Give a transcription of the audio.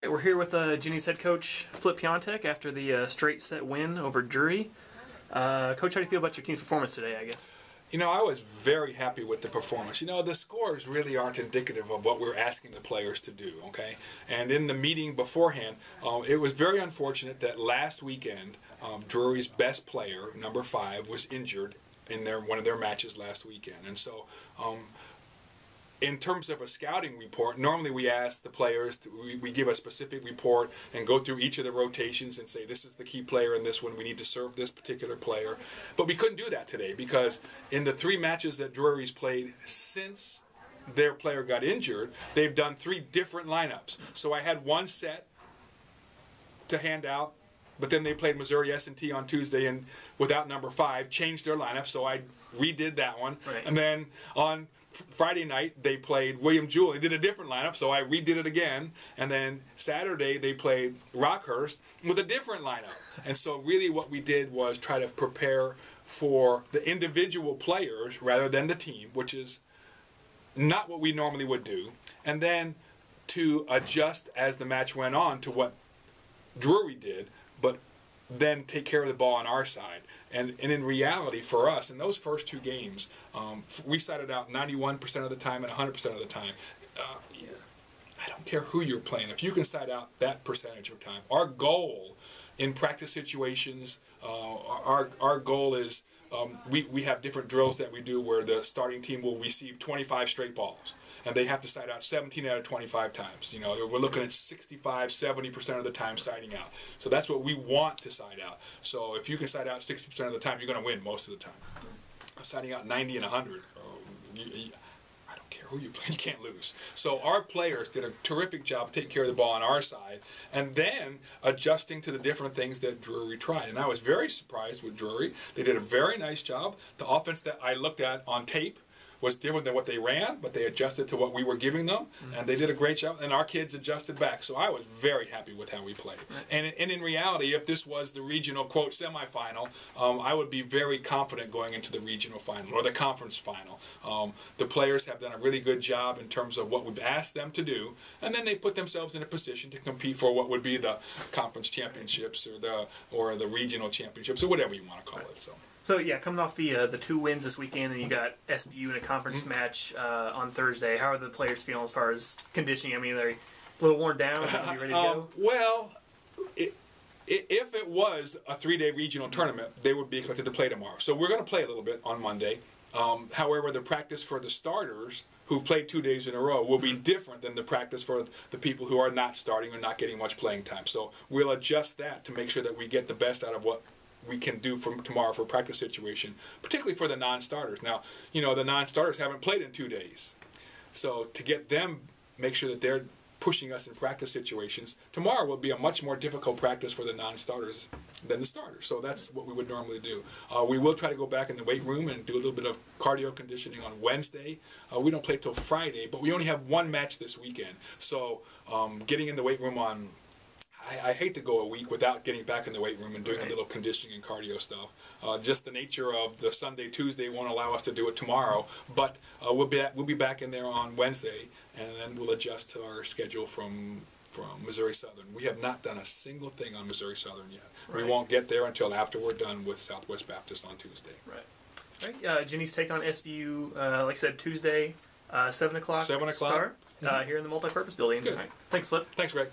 We're here with Jennies head coach Flip Piontek after the straight set win over Drury. Coach, how do you feel about your team's performance today, I guess? You know, I was very happy with the performance. You know, the scores really aren't indicative of what we're asking the players to do, okay? And in the meeting beforehand, it was very unfortunate that last weekend, Drury's best player, number 5, was injured in one of their matches last weekend. And so, in terms of a scouting report, normally we ask the players, we give a specific report and go through each of the rotations and say this is the key player in this one, we need to serve this particular player. But we couldn't do that today because in the 3 matches that Drury's played since their player got injured, they've done 3 different lineups. So I had one set to hand out, but then they played Missouri S&T on Tuesday and without number 5, changed their lineup, so I redid that one. Right. And then on Friday night they played William Jewell. They did a different lineup, so I redid it again. And then Saturday they played Rockhurst with a different lineup. And so really what we did was try to prepare for the individual players rather than the team, which is not what we normally would do. And then to adjust as the match went on to what Drury did, but then take care of the ball on our side. And in reality, for us, in those first 2 games, we sided out 91% of the time and 100% of the time. I don't care who you're playing. If you can side out that percentage of time, our goal in practice situations, our goal is we have different drills that we do where the starting team will receive 25 straight balls. And they have to side out 17 out of 25 times. You know, we're looking at 65, 70% of the time siding out. So that's what we want to side out. So if you can side out 60% of the time, you're going to win most of the time. Siding out 90 and 100, I don't care who you play, you can't lose. So our players did a terrific job taking care of the ball on our side and then adjusting to the different things that Drury tried. And I was very surprised with Drury. They did a very nice job. The offense that I looked at on tape was different than what they ran, but they adjusted to what we were giving them, and they did a great job, and our kids adjusted back. So I was very happy with how we played. And in reality, if this was the regional, quote, semifinal, I would be very confident going into the regional final or the conference final. The players have done a really good job in terms of what we've asked them to do, and then they put themselves in a position to compete for what would be the conference championships or the regional championships or whatever you want to call it. So yeah, coming off the 2 wins this weekend, and you got SBU in a conference match on Thursday. How are the players feeling as far as conditioning? I mean, they're a little worn down. Are you ready to go? Well, if it was a 3-day regional tournament, they would be expected to play tomorrow. So we're going to play a little bit on Monday. However, the practice for the starters who've played 2 days in a row will be different than the practice for the people who are not starting or not getting much playing time. So we'll adjust that to make sure that we get the best out of what we can do from tomorrow for a practice situation, particularly for the non-starters. Now, you know, the non-starters haven't played in 2 days. So to get them, make sure that they're pushing us in practice situations, tomorrow will be a much more difficult practice for the non-starters than the starters. So that's what we would normally do. We will try to go back in the weight room and do a little bit of cardio conditioning on Wednesday. We don't play till Friday, but we only have 1 match this weekend. So getting in the weight room on I hate to go a week without getting back in the weight room and doing a little conditioning and cardio stuff. Just the nature of the Sunday, Tuesday won't allow us to do it tomorrow, but we'll be back in there on Wednesday, and then we'll adjust to our schedule from Missouri Southern. We have not done a single thing on Missouri Southern yet. Right. We won't get there until after we're done with Southwest Baptist on Tuesday. Right. Right. Jennies take on SBU, like I said, Tuesday, 7 o'clock. 7 o'clock start here in the multipurpose building. Good. Right. Thanks, Flip. Thanks, Greg.